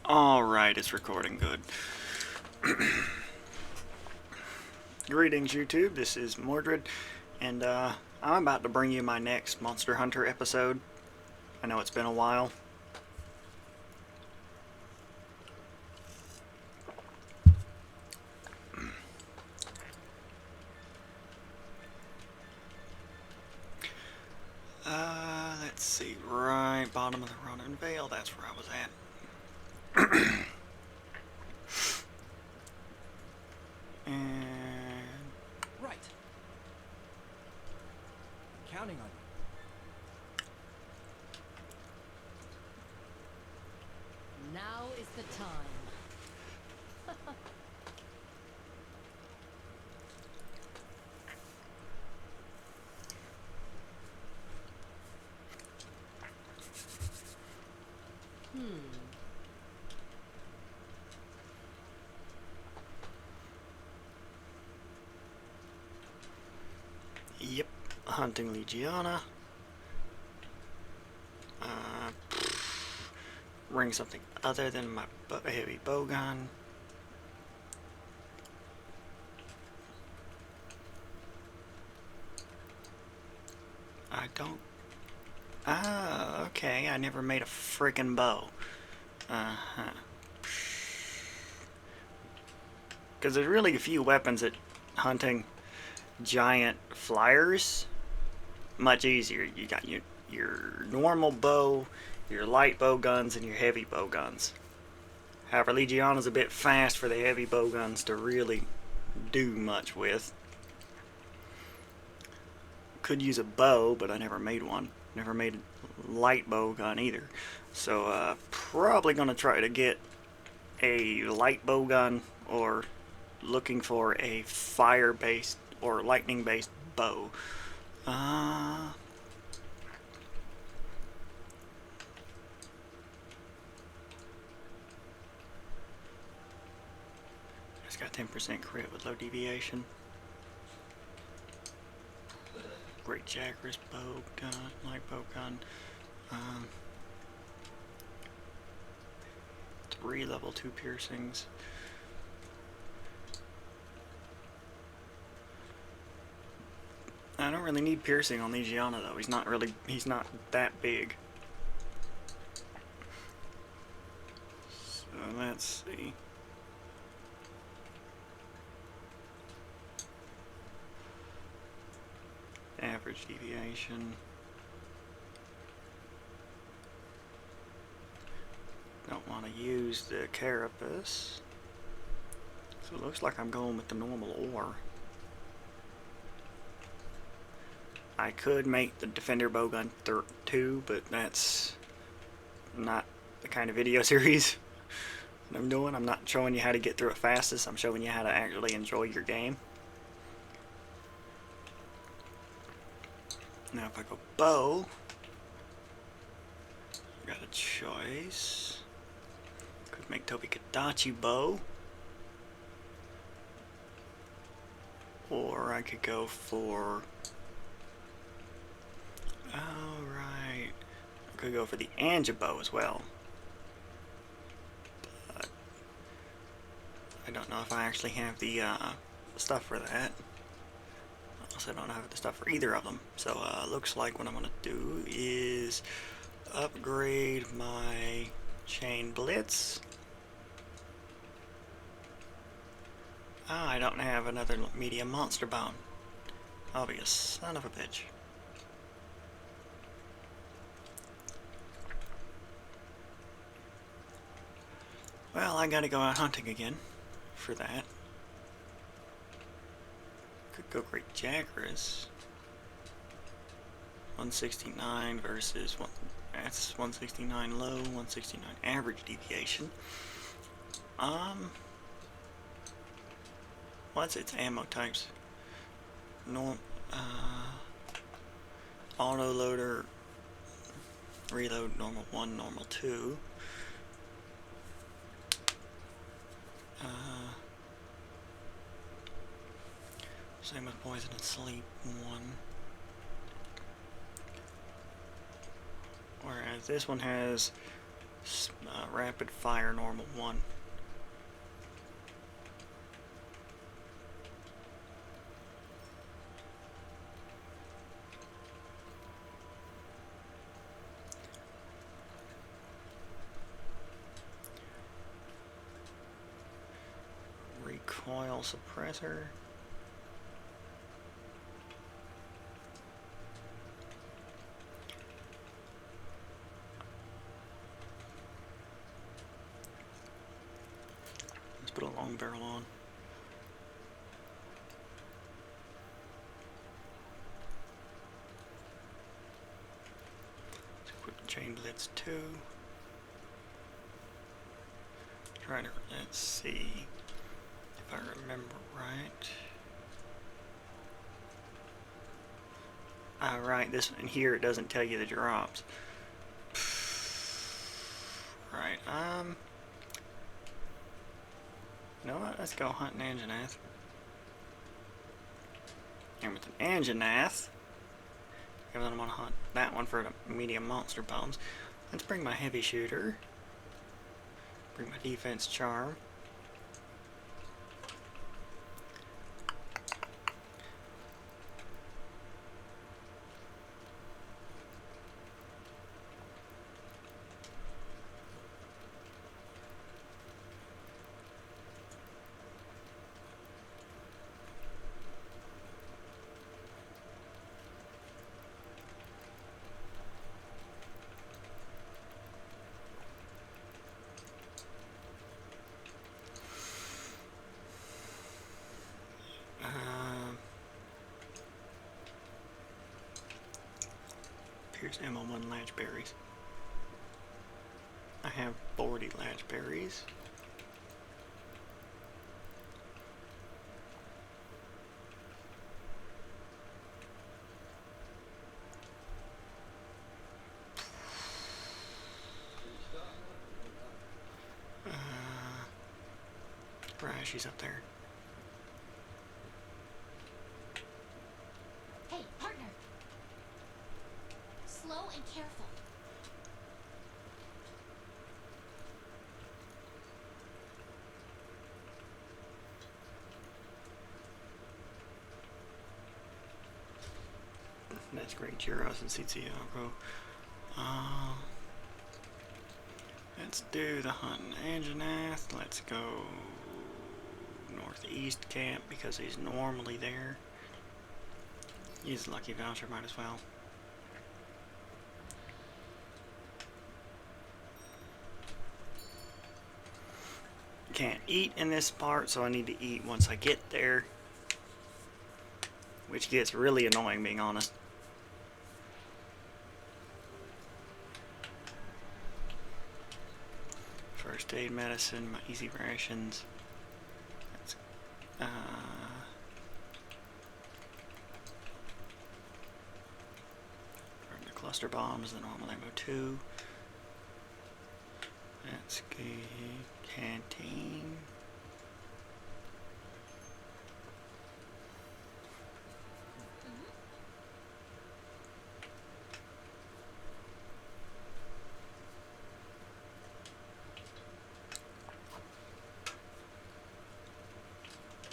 Alright, it's recording good. Greetings, YouTube. This is Mordred, and I'm about to bring you my next Monster Hunter episode. I know it's been a while. Let's see, right bottom of the Ronin Vale, that's where I was at. And Right. Counting on you. Now is the time. Yep, hunting Legiana. Bring something other than my heavy bowgun. I don't... Ah, okay, I never made a freaking bow. Uh-huh. Because there's really a few weapons at hunting giant flyers much easier. You got your normal bow, your light bow guns, and your heavy bow guns. However, Legiana's a bit fast for the heavy bow guns to really do much with. Could use a bow, but I never made one. Never made a light bow gun either. So probably gonna try to get a light bow gun, or looking for a fire-based or lightning-based bow. It's got 10% crit with low deviation. Great Jagras bow gun, light bow gun. 3 level 2 piercings. I don't really need piercing on Legiana though. He's not that big. So let's see. Average deviation. Don't want to use the carapace. So it looks like I'm going with the normal ore. I could make the Defender Bowgun 2, but that's not the kind of video series that I'm doing. I'm not showing you how to get through it fastest. I'm showing you how to actually enjoy your game. Now if I go bow, I got a choice. Could make Tobi-Kadachi bow. Or I could go for... Oh, right. I could go for the Anja bow as well. But I don't know if I actually have the stuff for that. I also don't have the stuff for either of them. So looks like what I'm going to do is upgrade my Chain Blitz. Ah, I don't have another medium monster bone. I'll be a son of a bitch. Well, I gotta go out hunting again for that. Could go Great Jagras. 169 versus that's 169 low, 169 average deviation. What's its ammo types? Auto loader, reload, normal 1, normal 2. Same with poison and sleep 1. Whereas this one has Rapid fire normal 1. Recoil suppressor. Let's put a long barrel on. Let's equip chain blitz 2. Trying to, let's see if I remember right. Right, this in here it doesn't tell you the drops. Right, you know what? Let's go hunt an Anjanath. And with an Anjanath, I'm gonna hunt that one for the medium monster bones. Let's bring my heavy shooter. Bring my defense charm. Here's MO1 latch berries. I have 40 latch berries. Right, she's up there. Hey, partner! Slow and careful. That's great, Gyros and CCO. Let's do the hunting Anjanath. Let's go northeast camp because he's normally there. Use Lucky Voucher, might as well. Can't eat in this part, so I need to eat once I get there, which gets really annoying, being honest. First aid medicine, my easy rations. That's, the cluster bombs, the normal ammo 2. Let's go canteen.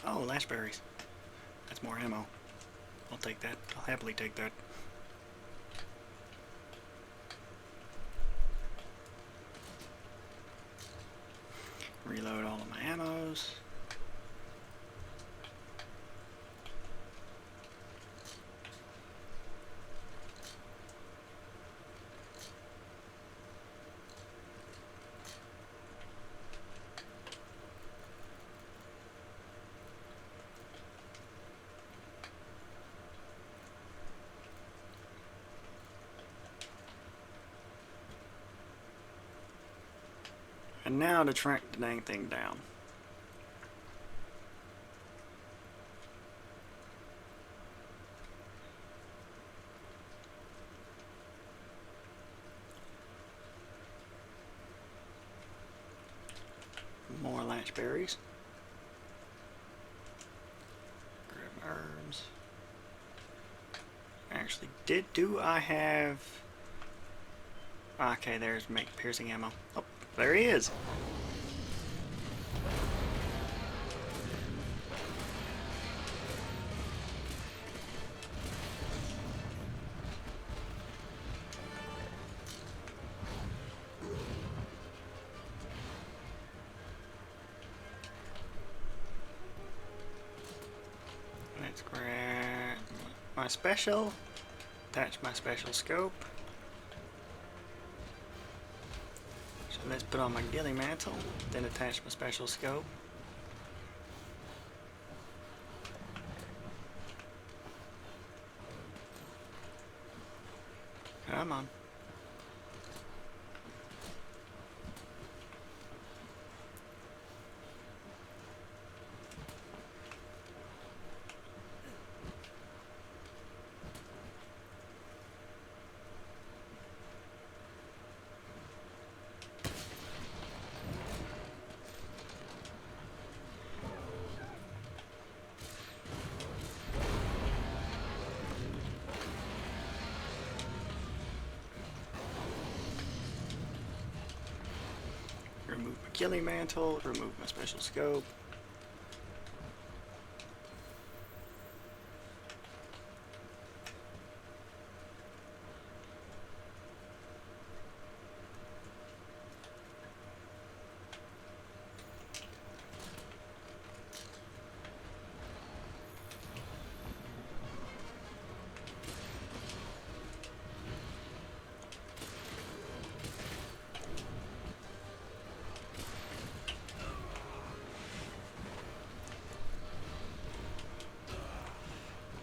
Oh, lash berries. That's more ammo. I'll take that. I'll happily take that. Reload all of my ammos. And now to track the dang thing down. More latch berries. Grab herbs. Actually, do I have Okay, there's make piercing ammo. Oh, there he is. Let's grab my special. Attach my special scope. So let's put on my ghillie mantle, then attach my special scope. Come on. Remove my ghillie mantle, remove my special scope.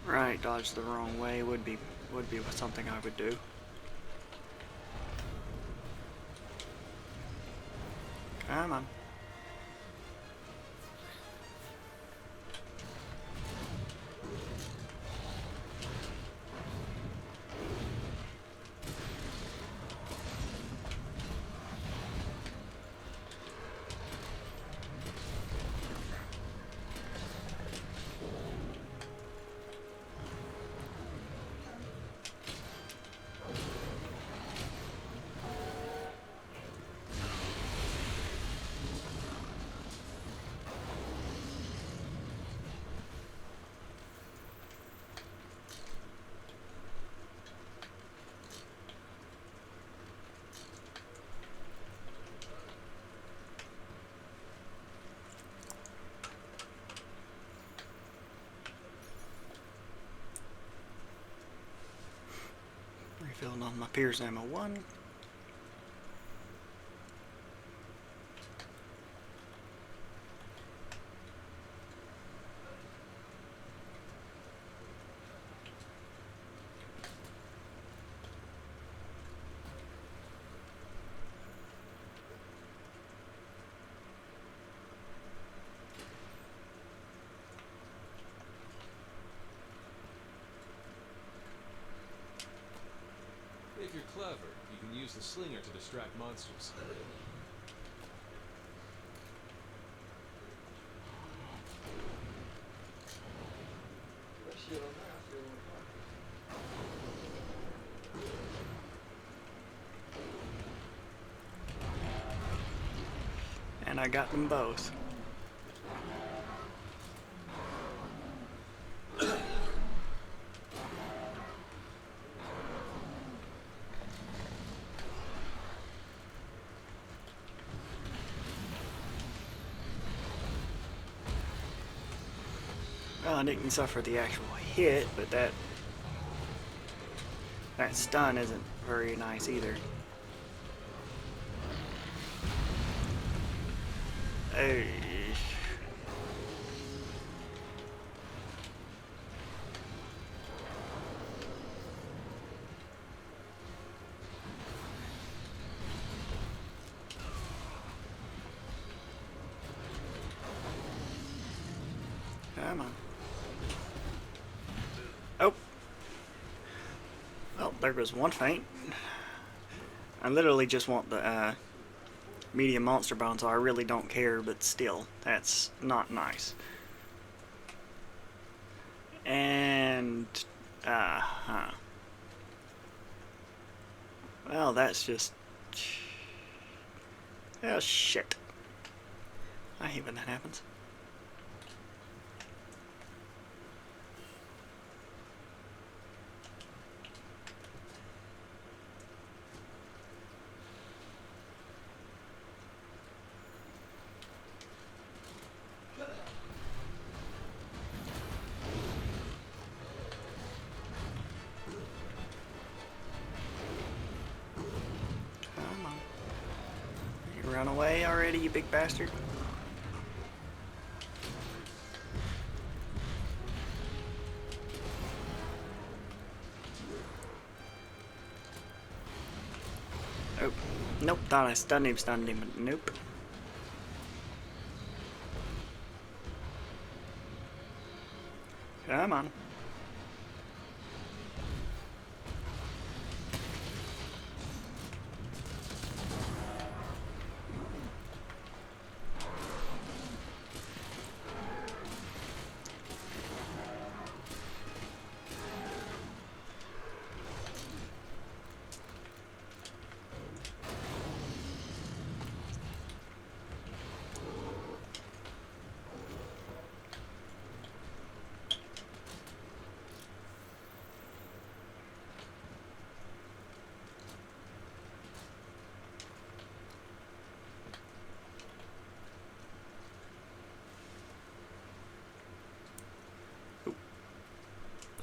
Right, dodge the wrong way would be something I would do. Come on. Refilling on my Pierce ammo 1. If you're clever, you can use the slinger to distract monsters. And I got them both. Well, I didn't suffer the actual hit, but that stun isn't very nice either. Hey. Come on. Oh. Well, there goes one feint. I literally just want the medium monster bone, so I really don't care, but still, that's not nice. And, well, that's just Oh shit. I hate when that happens. Come on. You run away already, you big bastard. Oh, nope, thought I stunned him, but nope. Come on.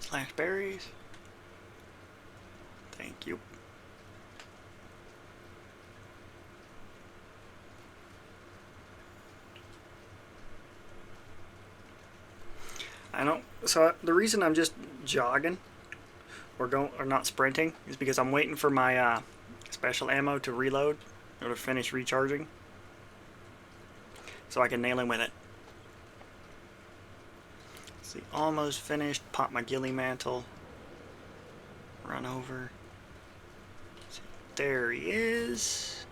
Slash berries. Thank you. I don't. So the reason I'm just jogging or not sprinting is because I'm waiting for my special ammo to reload or to finish recharging, so I can nail him with it. See, almost finished. Pop my ghillie mantle. Run over. See, there he is.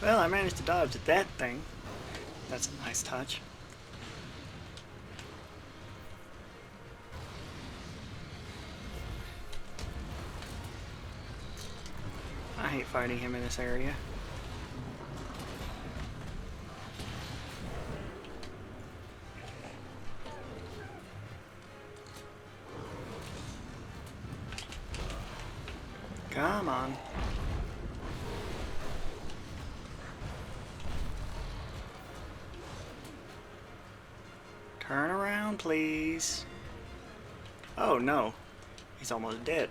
Well, I managed to dodge that thing. That's a nice touch. I hate fighting him in this area. Come on. Turn around, please. Oh no, he's almost dead.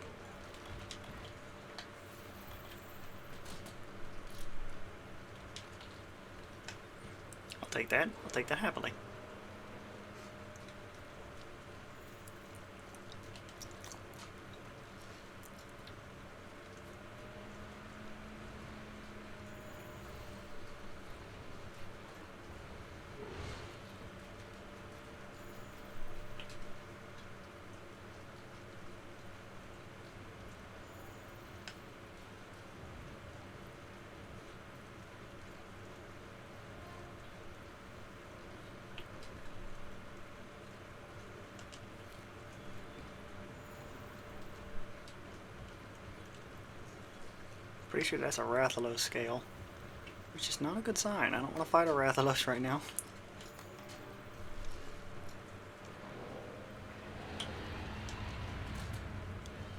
I'll take that. I'll take that happily. Pretty sure that's a Rathalos scale, which is not a good sign. I don't want to fight a Rathalos right now.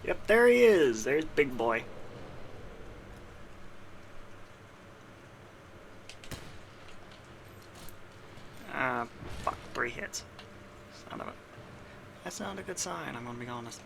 Yep, there he is. There's Big Boy. Fuck, 3 hits. Son of a... That's not a good sign, I'm gonna be honest.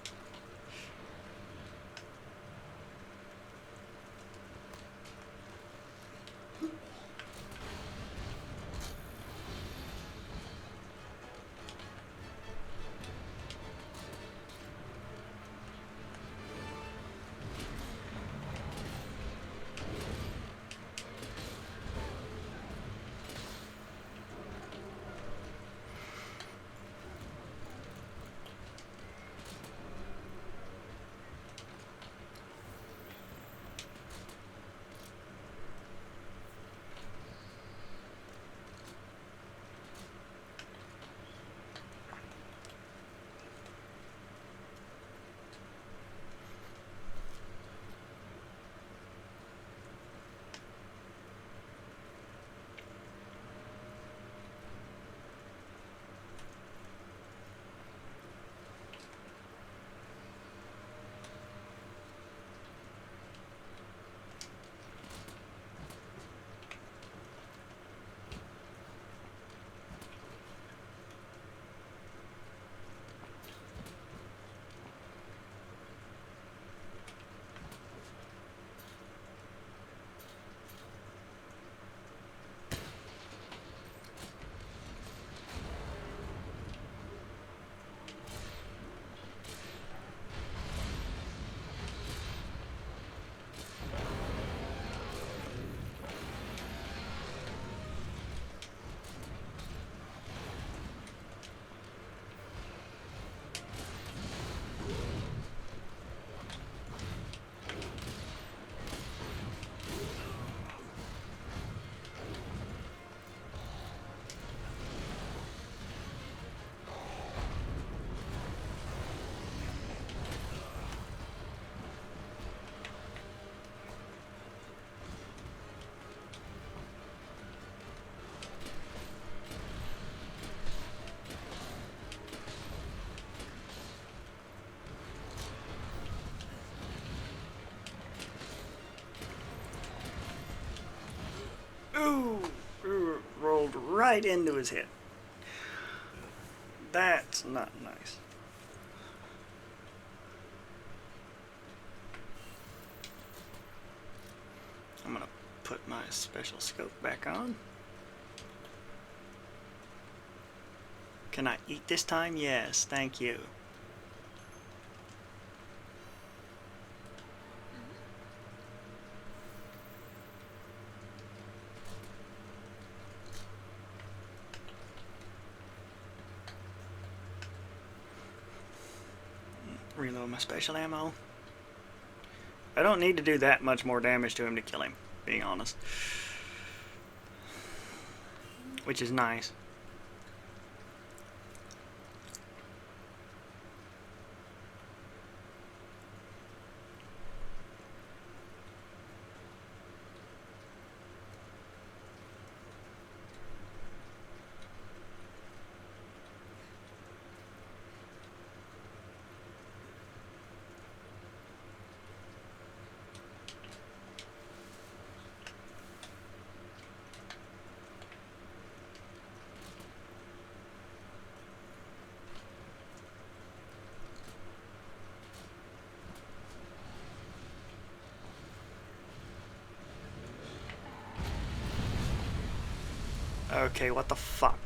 Ooh, rolled right into his head. That's not nice. I'm gonna put my special scope back on. Can I eat this time? Yes, thank you. Reload my special ammo. I don't need to do that much more damage to him to kill him, being honest. Which is nice. Okay, what the fuck?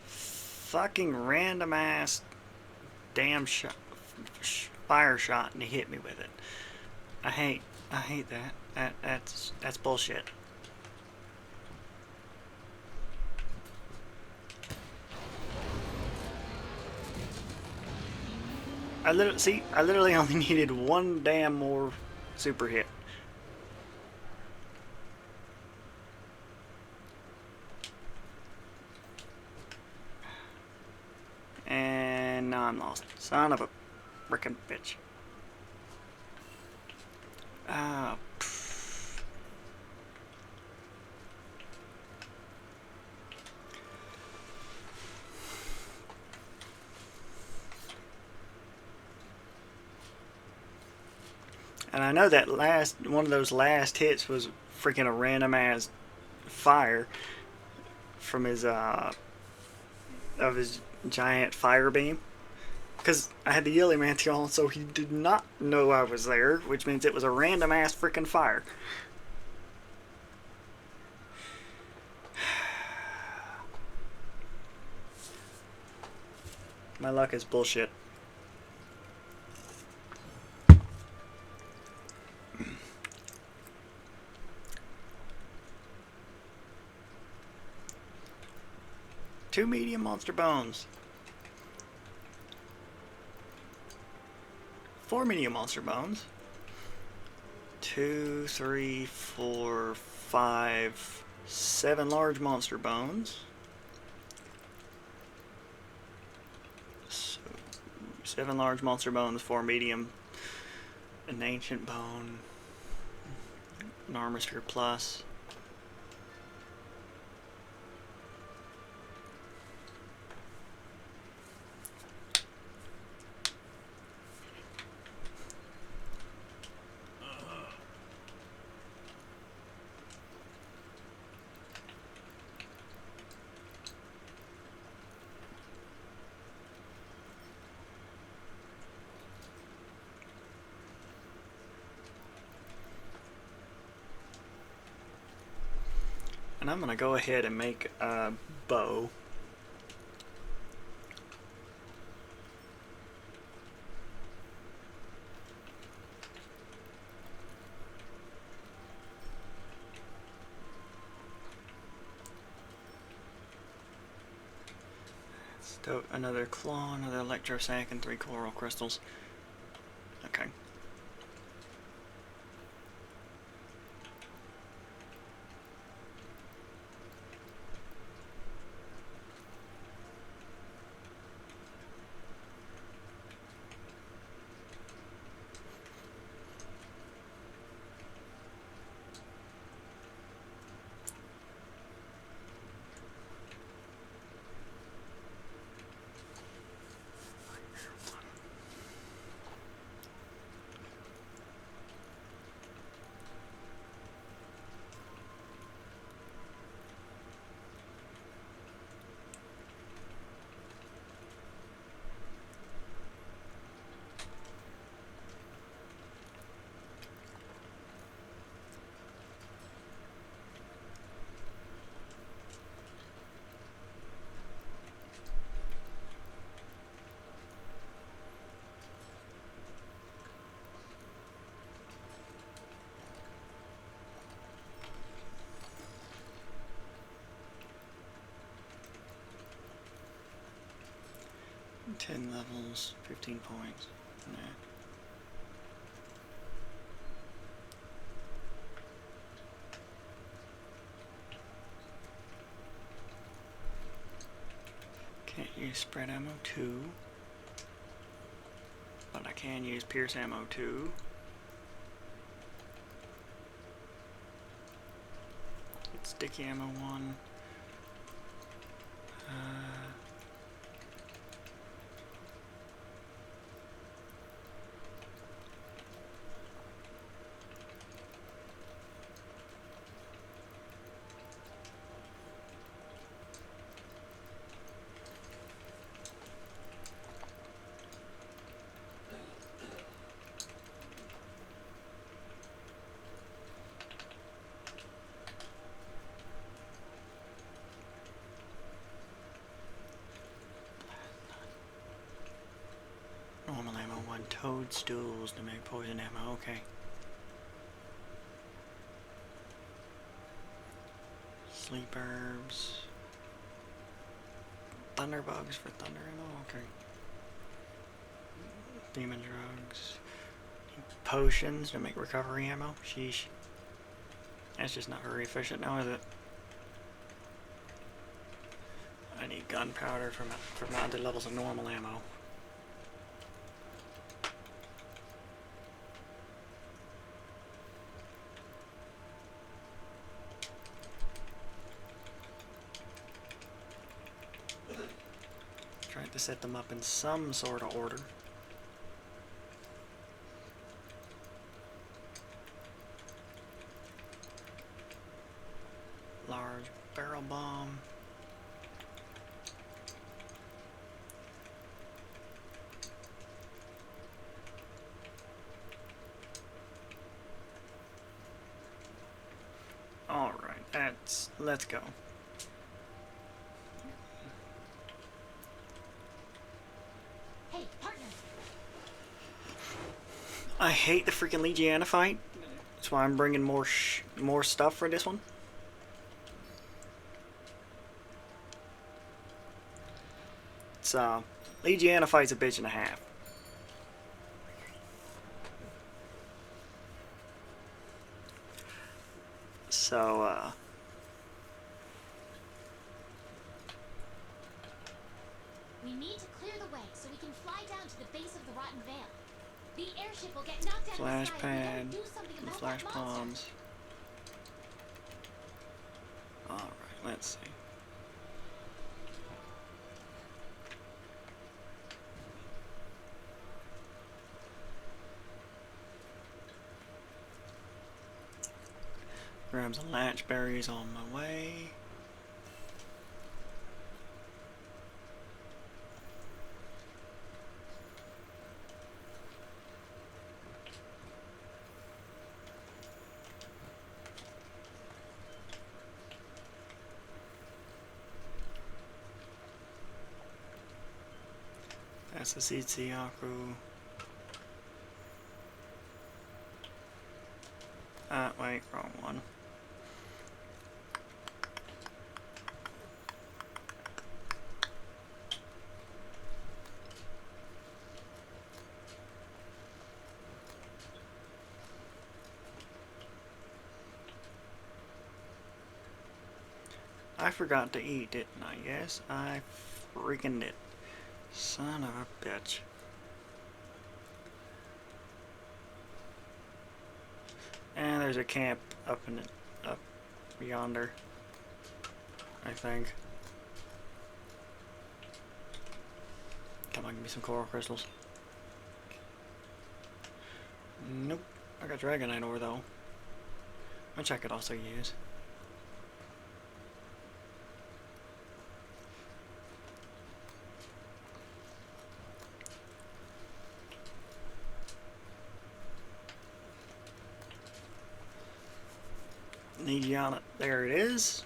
Fucking random ass damn shot, fire shot, and he hit me with it. I hate that. That's bullshit. I literally only needed one damn more super hit. And now I'm lost. Son of a frickin' bitch. Ah, and I know that one of those last hits was freaking a random ass fire from his of his giant fire beam. Because I had the Illumancy on, so he did not know I was there, which means it was a random ass freaking fire. My luck is bullshit. Two medium monster bones. 4 medium monster bones. 2, 3, 4, 5, 7 large monster bones. So 7 large monster bones, 4 medium, an ancient bone, an armister plus. And I'm gonna go ahead and make a bow. Another claw, another electro sac, and 3 coral crystals. Okay. Ten levels, 15 points. Nah. Can't use spread ammo 2, but I can use pierce ammo 2. It's sticky ammo 1. Normal ammo 1, toadstools to make poison ammo, okay. Sleep herbs. Thunderbugs for thunder ammo, okay. Demon drugs. Potions to make recovery ammo. Sheesh. That's just not very efficient now, is it? I need gunpowder for mounted levels of normal ammo. Trying to set them up in some sort of order. Large barrel bomb. All right, let's go. Hey, partner. I hate the freaking Legiana fight. That's why I'm bringing more stuff for this one. It's Legiana fight's a bitch and a half. So We need to clear the way so we can fly down to the base of the Rotten Vale. The airship will get knocked out flash of the sky if we pad, don't do something about flash that monster. bombs. All right, let's see. Grab some latch berries on my way. That's the Tsiyaku. Wait, wrong one. I forgot to eat, didn't I? Yes, I freaking did. Son of a bitch. And there's a camp up yonder, I think. Come on, give me some coral crystals. Nope. I got dragonite ore though, which I could also use. Legiana, there it is.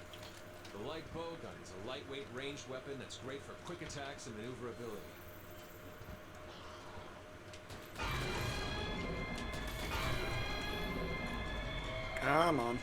The light bowgun is a lightweight ranged weapon that's great for quick attacks and maneuverability. Come on.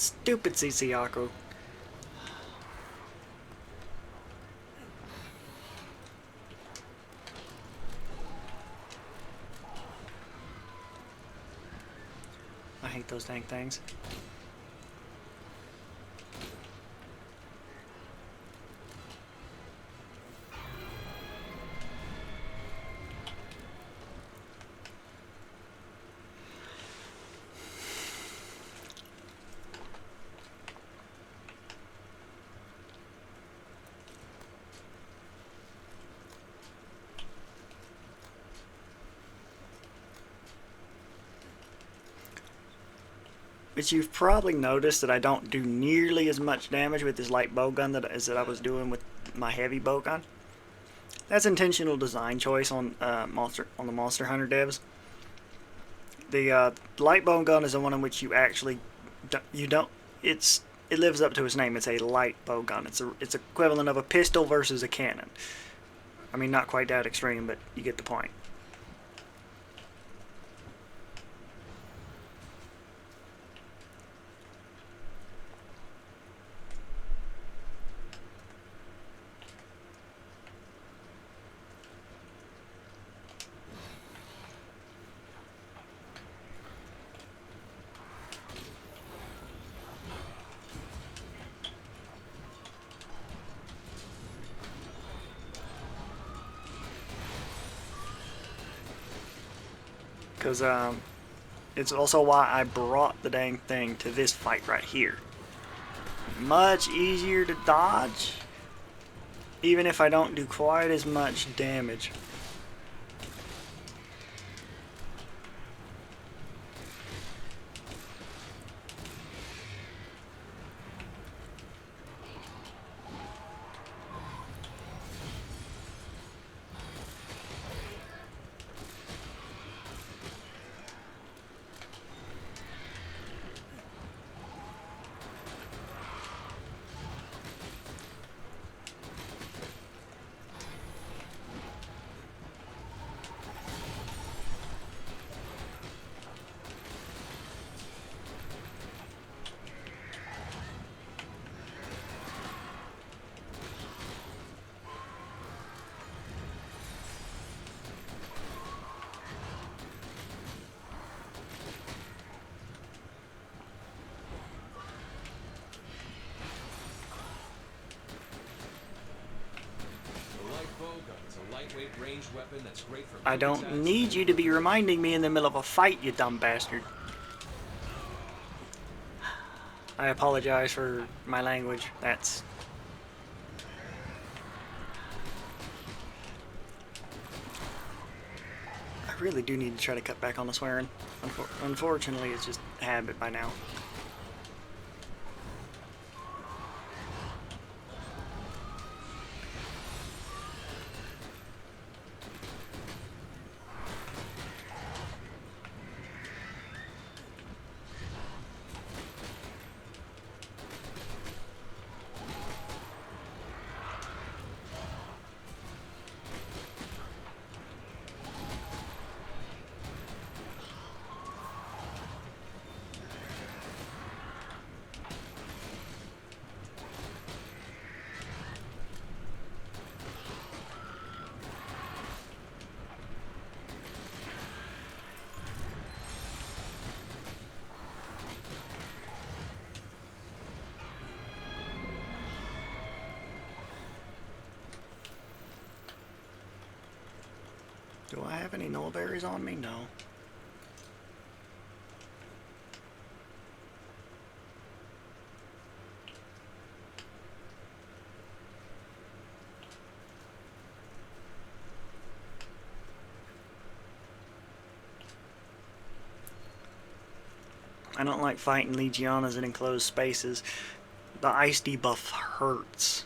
Stupid CCACO. I hate those dang things. But you've probably noticed that I don't do nearly as much damage with this light bow gun as I was doing with my heavy bow gun. That's intentional design choice on the Monster Hunter devs. The light bow gun is the one in which you actually it lives up to its name. It's a light bow gun. It's equivalent of a pistol versus a cannon. I mean, not quite that extreme, but you get the point. Because it's also why I brought the dang thing to this fight right here. Much easier to dodge, even if I don't do quite as much damage. Ranged weapon that's great for I don't need you to be reminding me in the middle of a fight, you dumb bastard. I apologize for my language. That's... I really do need to try to cut back on the swearing. Unfortunately, it's just a habit by now. Do I have any nullberries on me? No. I don't like fighting Legionas in enclosed spaces. The ice debuff hurts.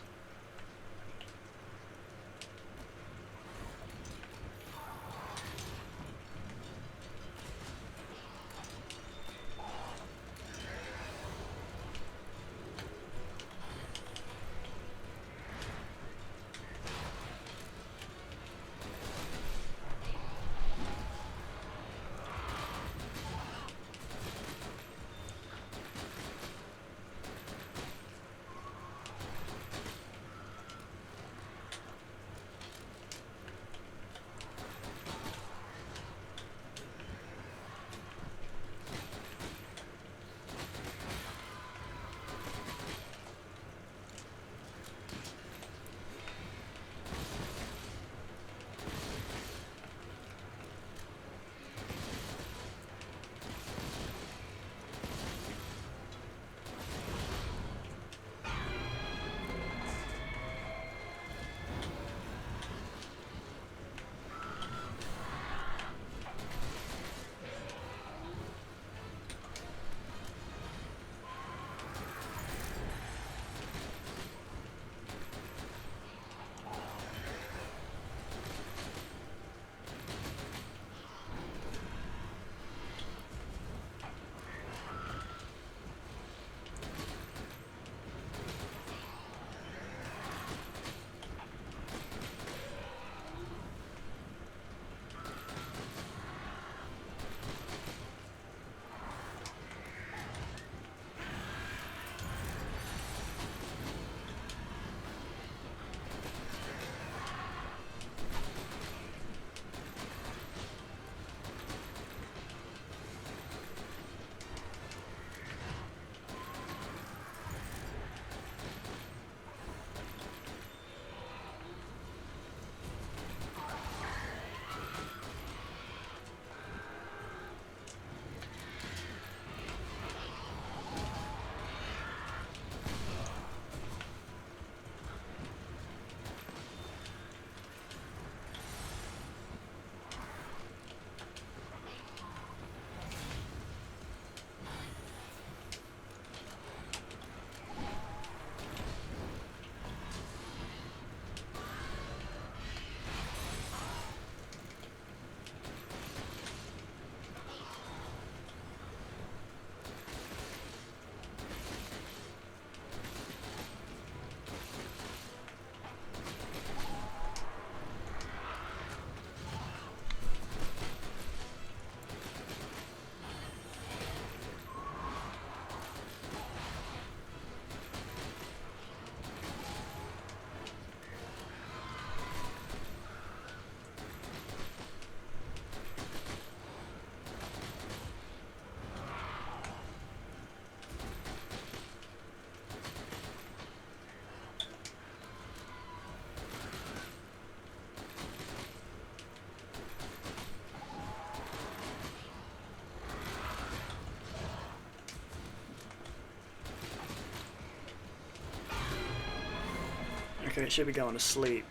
Okay, it should be going to sleep.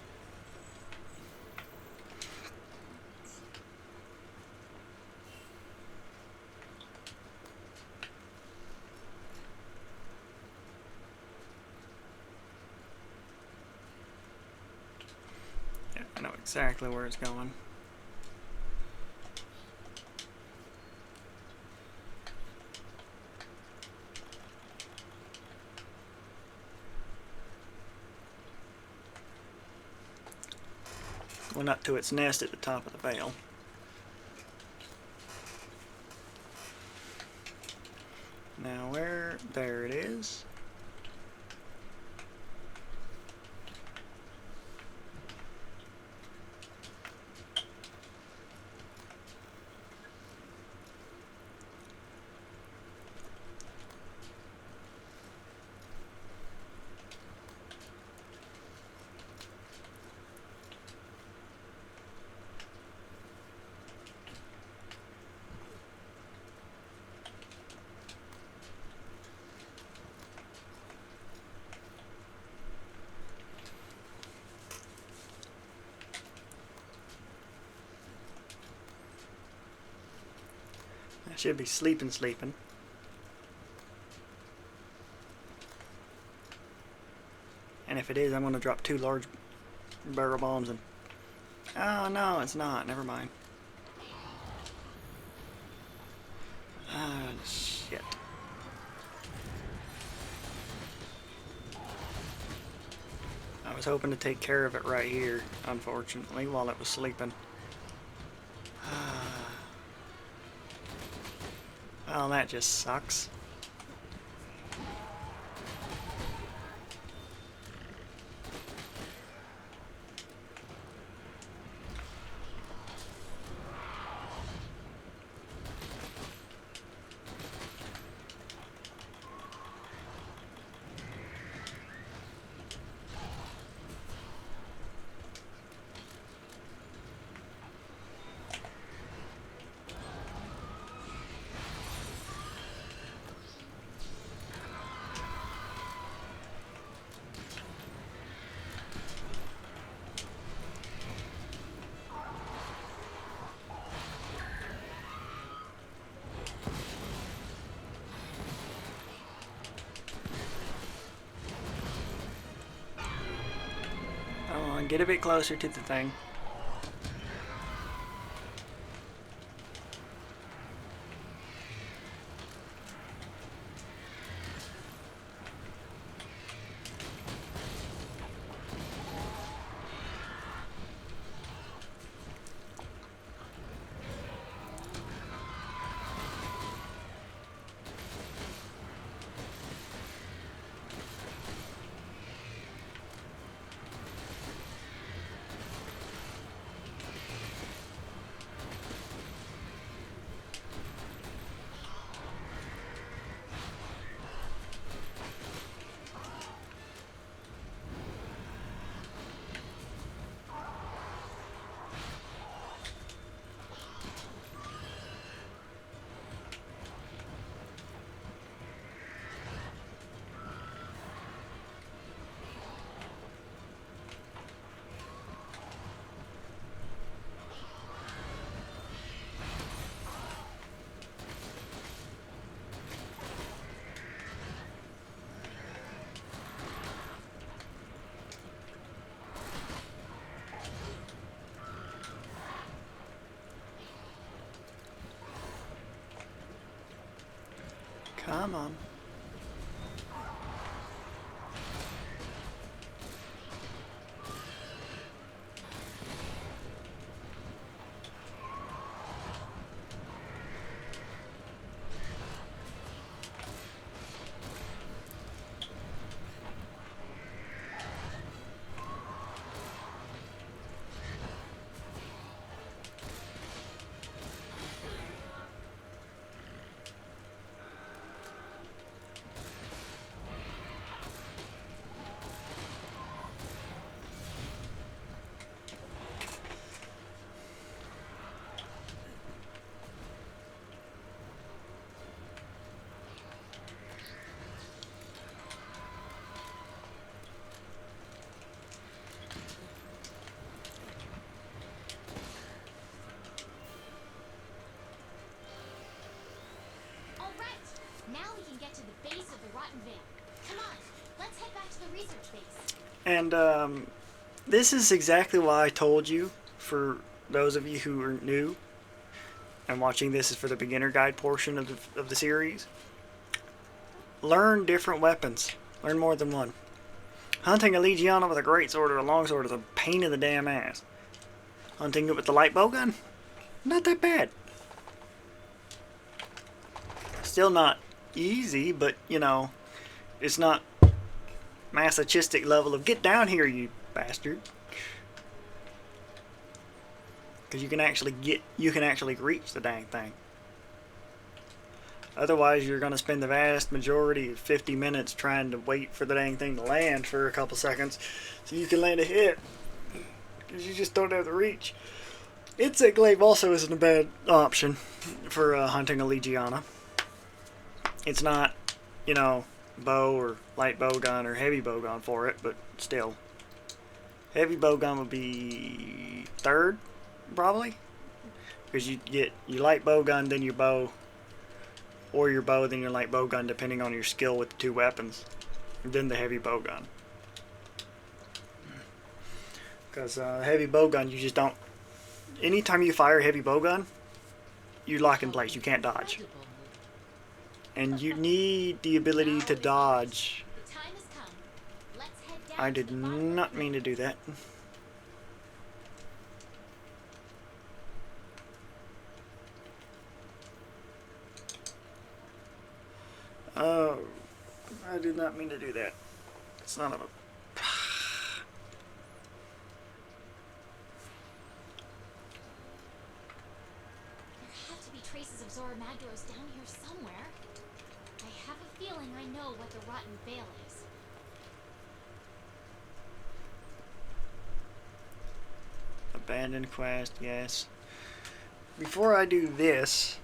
Yeah, I know exactly where it's going. Went up to its nest at the top of the bale. Now where? There it is. I should be sleeping. And if it is, I'm going to drop 2 large barrel bombs and... Oh, no, it's not. Never mind. Ah, shit. I was hoping to take care of it right here, unfortunately, while it was sleeping. Well, that just sucks. Come on, get a bit closer to the thing. Come on. Now we can get to the base of the Rotten Vale. Come on, let's head back to the research base. And this is exactly why I told you, for those of you who are new and watching this is for the beginner guide portion of the series. Learn different weapons. Learn more than one. Hunting a Legiana with a greatsword or a longsword is a pain in the damn ass. Hunting it with the light bowgun? Not that bad. Still not easy, but you know, it's not masochistic level of get down here, you bastard. Because you can actually reach the dang thing. Otherwise, you're going to spend the vast majority of 50 minutes trying to wait for the dang thing to land for a couple seconds so you can land a hit. Because you just don't have the reach. Insect glaive also isn't a bad option for hunting a Legiana. It's not, you know, bow or light bowgun or heavy bowgun for it, but still. Heavy bowgun would be third, probably. Because you get your light bowgun, then your bow. Or your bow, then your light bowgun, depending on your skill with the two weapons. And then the heavy bowgun. Because heavy bowgun, you just don't... Anytime you fire a heavy bowgun, you lock in place. You can't dodge. And you need the ability to dodge. The time has come. Let's head down I to did the bottom not of the mean to do that. Oh, I did not mean to do that. Son of a... There have to be traces of Zora Magdaros down here somewhere. I have a feeling I know what the Rotten Vale is. Abandoned quest, yes. Before I do this,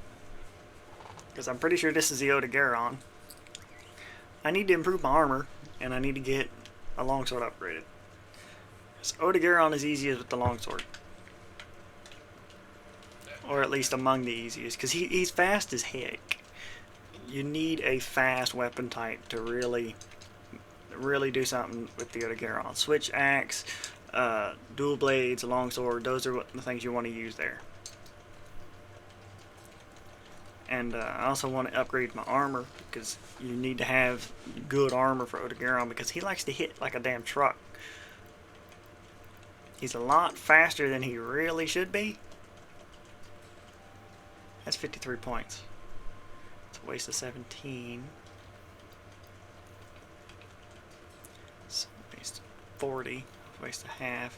because I'm pretty sure this is the Odogaron, I need to improve my armor, and I need to get a longsword upgraded. So Odogaron is easiest with the longsword. Or at least among the easiest, because he's fast as heck. You need a fast weapon type to really do something with the Odogaron. Switch axe, dual blades, longsword, those are the things you want to use there. And I also want to upgrade my armor, because you need to have good armor for Odogaron, because he likes to hit like a damn truck. He's a lot faster than he really should be. That's 53 points. It's a waste of 17. It's a waste of 40. Waste of half.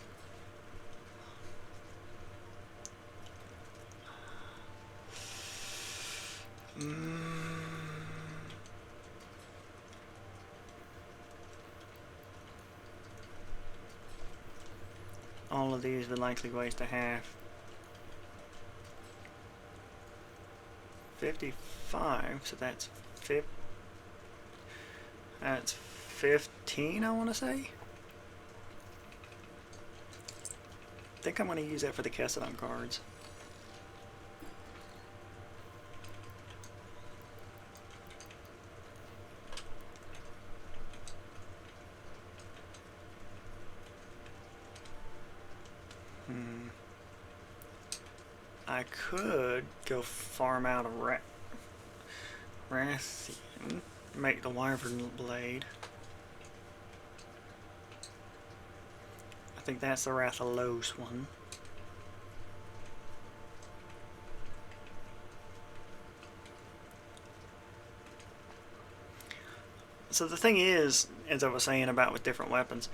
All of these would likely waste a half. 55, so that's 15, I want to say. I think I'm going to use that for the Kessadon cards. I could go farm out a Rathian, make the Wyvern blade. I think that's the Rathalos one. So the thing is, as I was saying about with different weapons,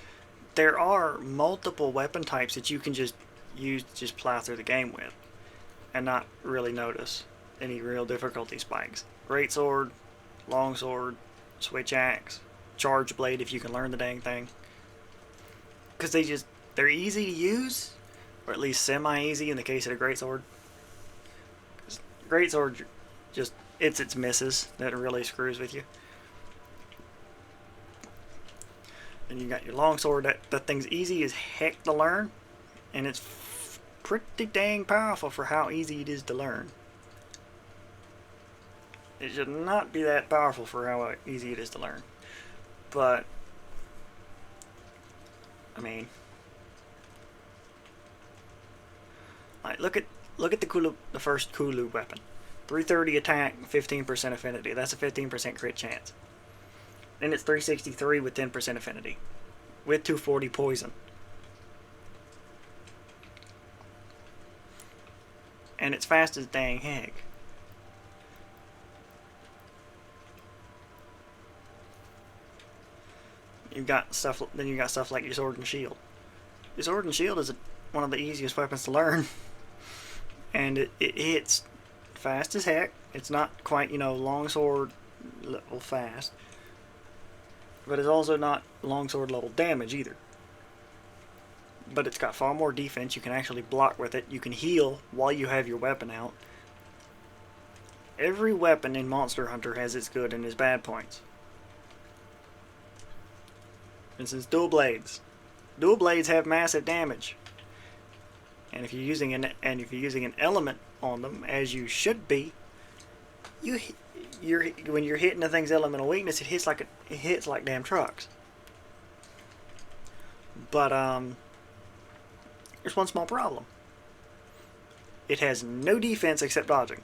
there are multiple weapon types that you can just use to just plow through the game with and not really notice any real difficulty spikes. Greatsword, longsword, switch axe, charge blade if you can learn the dang thing. Because they're easy to use, or at least semi-easy in the case of the greatsword. Greatsword, just, it's its misses that really screws with you. And you got your longsword, that thing's easy as heck to learn, and it's pretty dang powerful for how easy it is to learn. It should not be that powerful for how easy it is to learn. But, I mean, like look at the first Kulu weapon. 330 attack, 15% affinity. That's a 15% crit chance. Then it's 363 with 10% affinity, with 240 poison. And it's fast as dang heck. Then you got stuff like your sword and shield. Your sword and shield is one of the easiest weapons to learn, and it hits fast as heck. It's not quite, longsword level fast, but it's also not longsword level damage either. But it's got far more defense. You can actually block with it. You can heal while you have your weapon out. Every weapon in Monster Hunter has its good and its bad points. For instance, dual blades. Dual blades have massive damage, and if you're using an element on them, as you should be, when you're hitting the thing's elemental weakness, it hits like damn trucks. But there's one small problem. It has no defense except dodging.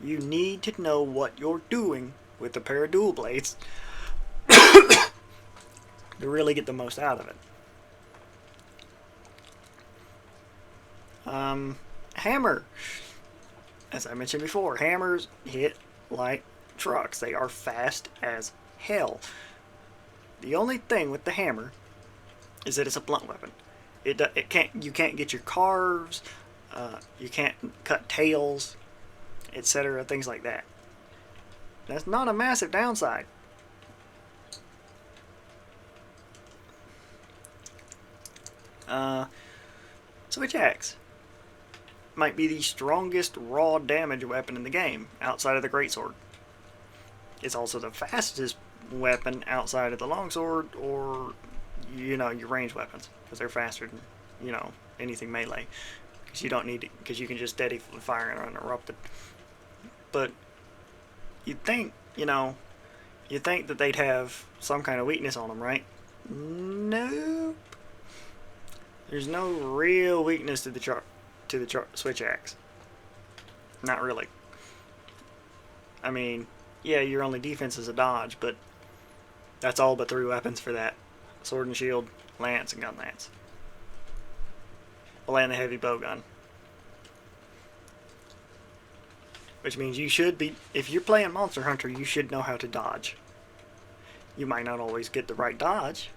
You need to know what you're doing with a pair of dual blades to really get the most out of it. Hammer. As I mentioned before, hammers hit like trucks. They are fast as hell. The only thing with the hammer is that it's a blunt weapon. You can't get your carves, you can't cut tails, etc. Things like that. That's not a massive downside. Switch axe might be the strongest raw damage weapon in the game outside of the greatsword. It's also the fastest weapon outside of the longsword or your ranged weapons, because they're faster than anything melee, because you can just steady fire and uninterrupted. But you'd think that they'd have some kind of weakness on them, right? Nope. There's no real weakness to the switch axe. Not really. I mean, yeah, your only defense is a dodge, but that's all but 3 weapons for that: sword and shield, lance, and gun lance. Well, and the heavy bow gun. Which means if you're playing Monster Hunter, you should know how to dodge. You might not always get the right dodge.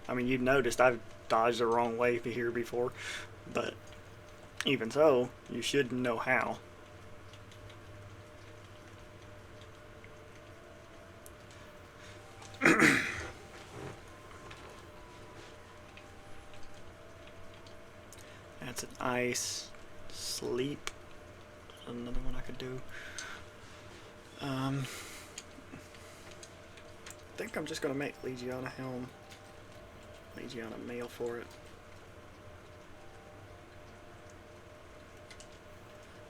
I mean, you've noticed I've dodged the wrong way here before, but even so, you should know how. That's an ice. Sleep. Another one I could do. I think I'm just going to make Legiana helm. Legiana mail for it.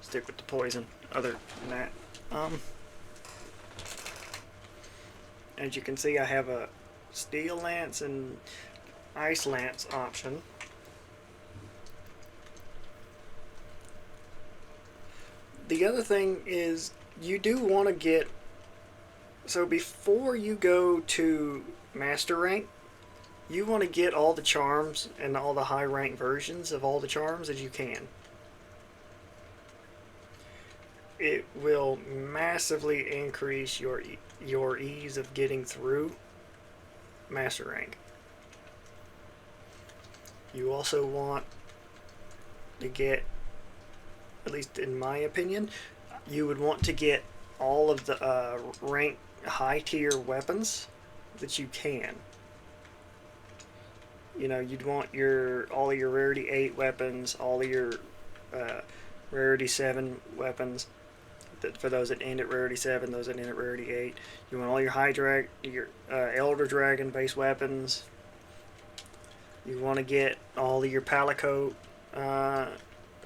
Stick with the poison. Other than that, as you can see, I have a steel lance and ice lance option. The other thing is, you do want to get, so before you go to master rank, you want to get all the charms and all the high rank versions of all the charms as you can. It will massively increase your ease of getting through master rank. You also want to get, at least in my opinion, you would want to get all of the rank high tier weapons that you can. You'd want all of your rarity 8 weapons, all of your rarity 7 weapons. For those that end at rarity 7, those that end at rarity 8. You want all your your Elder Dragon based weapons. You want to get all of your Palico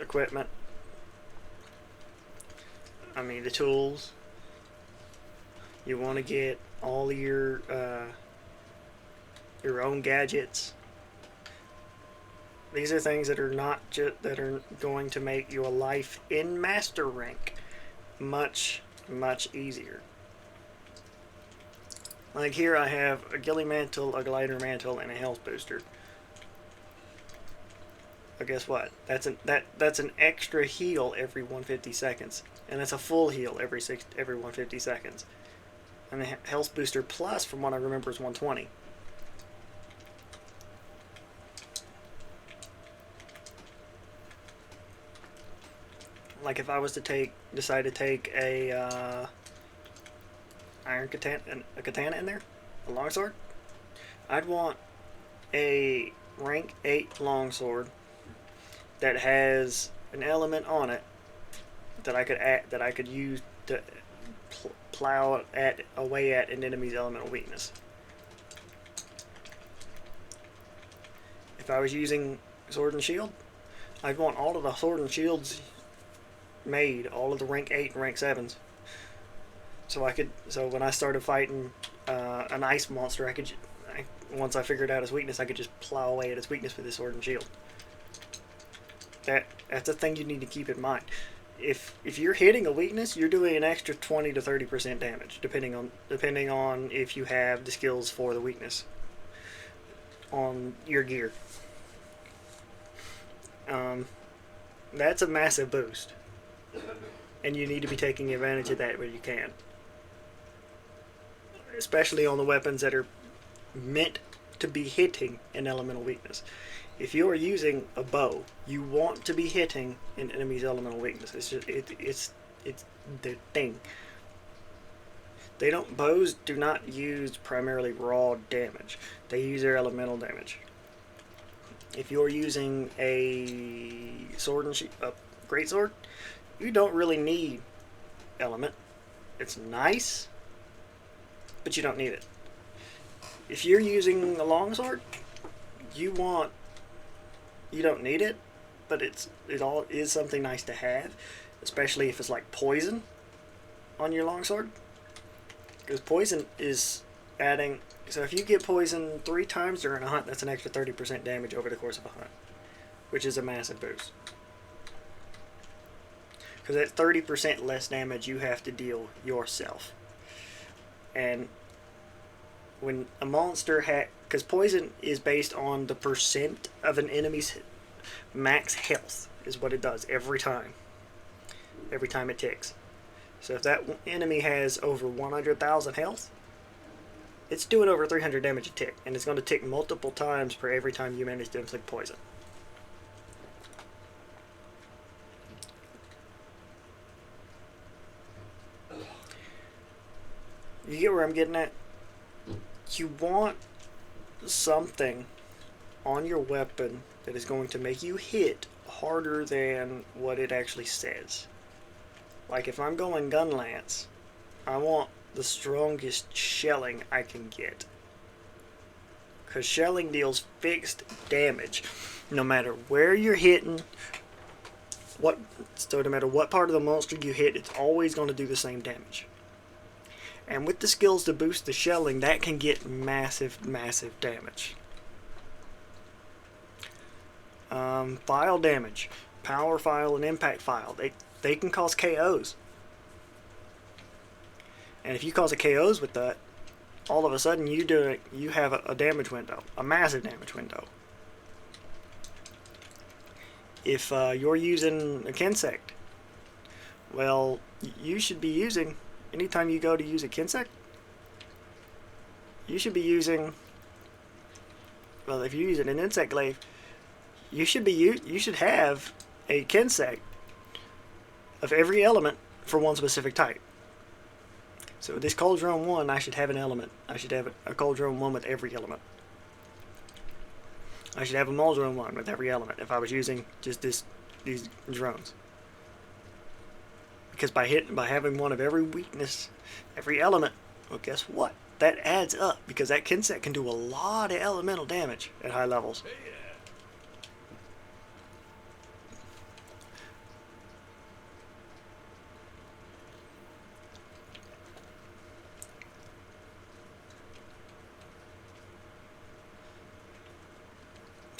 equipment. I mean, tools. You want to get all your own gadgets. These are things that are not just that are going to make your life in master rank much easier. Like here, I have a ghillie mantle, a glider mantle, and a health booster. But guess what? That's an extra heal every 150 seconds, and that's a full heal every 150 seconds. And the health booster plus, from what I remember, is 120. Like if I was to decide to take a iron katana, a katana in there, a longsword, I'd want a rank 8 longsword that has an element on it that I could use to plow away at an enemy's elemental weakness. If I was using sword and shield, I'd want all of the sword and shields made, all of the rank 8 and rank 7s. So when I started fighting an ice monster, once I figured out his weakness, I could just plow away at his weakness with his sword and shield. That's a thing you need to keep in mind. If you're hitting a weakness, you're doing an extra 20 to 30% damage, depending on if you have the skills for the weakness on your gear. That's a massive boost, and you need to be taking advantage of that when you can, especially on the weapons that are meant to be hitting an elemental weakness. If you are using a bow, you want to be hitting an enemy's elemental weakness. It's the thing. Bows do not use primarily raw damage. They use their elemental damage. If you're using a great sword, you don't really need element. It's nice, but you don't need it. If you're using a longsword, you don't need it, but it all is something nice to have, especially if it's like poison on your longsword. Because poison is adding. So if you get poison 3 times during a hunt, that's an extra 30% damage over the course of a hunt, which is a massive boost. Because at 30% less damage, you have to deal yourself. And when a monster because poison is based on the percent of an enemy's max health, is what it does every time it ticks. So if that enemy has over 100,000 health, it's doing over 300 damage a tick, and it's going to tick multiple times per every time you manage to inflict poison. You get where I'm getting at? You want something on your weapon that is going to make you hit harder than what it actually says. Like if I'm going gun lance, I want the strongest shelling I can get. Because shelling deals fixed damage. No matter where you're hitting, no matter what part of the monster you hit, it's always going to do the same damage. And with the skills to boost the shelling, that can get massive damage. File damage. Power file and impact file. They can cause KOs. And if you cause a KOs with that, all of a sudden you have a damage window. A massive damage window. If you're using a Kinsect, well, you should be using, anytime you go to use a Kinsect, you should be using, well, if you're using an insect glaive, you should have a Kinsect of every element for one specific type. So this Cauldron 1, I should have an element. I should have a Cauldron 1 with every element. I should have a Mauldron 1 with every element if I was using just these drones. Because by having one of every weakness, every element, well, guess what? That adds up, because that Kinsect can do a lot of elemental damage at high levels.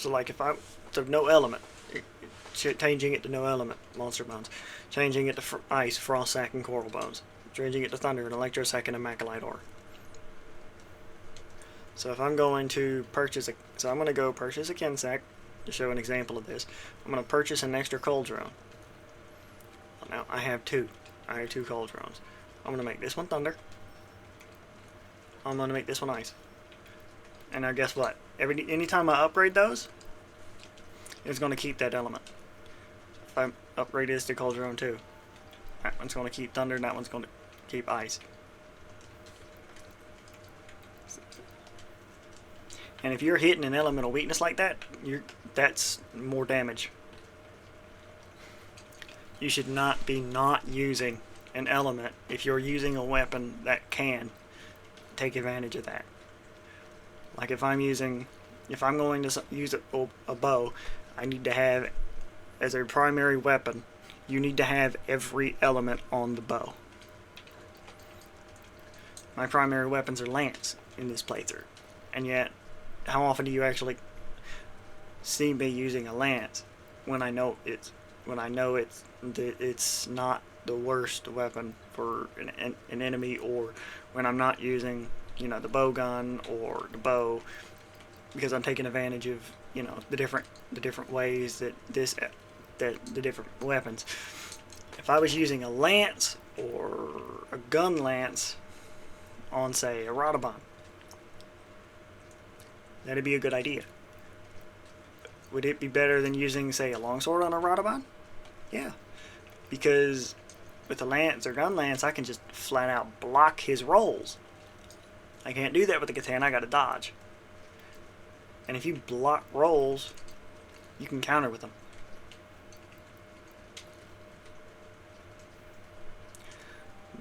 So like if I, so no element, changing it to no element, monster bones. Changing it to ice, frost sack, and coral bones. Changing it to thunder, and electro sack, and macalite ore. So if I'm going to purchase so I'm going to go purchase a Kinsack to show an example of this. I'm going to purchase an extra Cauldron. Well, now I have two. I have two Cauldrons. I'm going to make this one thunder. I'm going to make this one ice. And now guess what? Anytime I upgrade those, it's going to keep that element. If I upgrade this to Cauldron 2, that one's going to keep thunder, and that one's going to keep ice. And if you're hitting an elemental weakness like that, that's more damage. You should not be not using an element if you're using a weapon that can take advantage of that. Like if I'm going to use a bow, I need to have, as a primary weapon, you need to have every element on the bow. My primary weapons are lance in this playthrough, and yet how often do you actually see me using a lance when I know it's not the worst weapon for an enemy, or when I'm not using, you know, the bow gun or the bow, because I'm taking advantage of, you know, the different ways that the different weapons. If I was using a lance or a gun lance on, say, a Radabon, that'd be a good idea. Would it be better than using, say, a longsword on a Radabon? Yeah, because with a lance or gun lance, I can just flat out block his rolls. I can't do that with the katana. I gotta dodge. And if you block rolls, you can counter with them.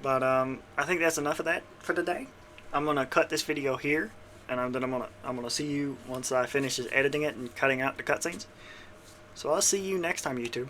But I think that's enough of that for today. I'm gonna cut this video here, and then I'm gonna see you once I finish editing it and cutting out the cutscenes. So I'll see you next time, YouTube.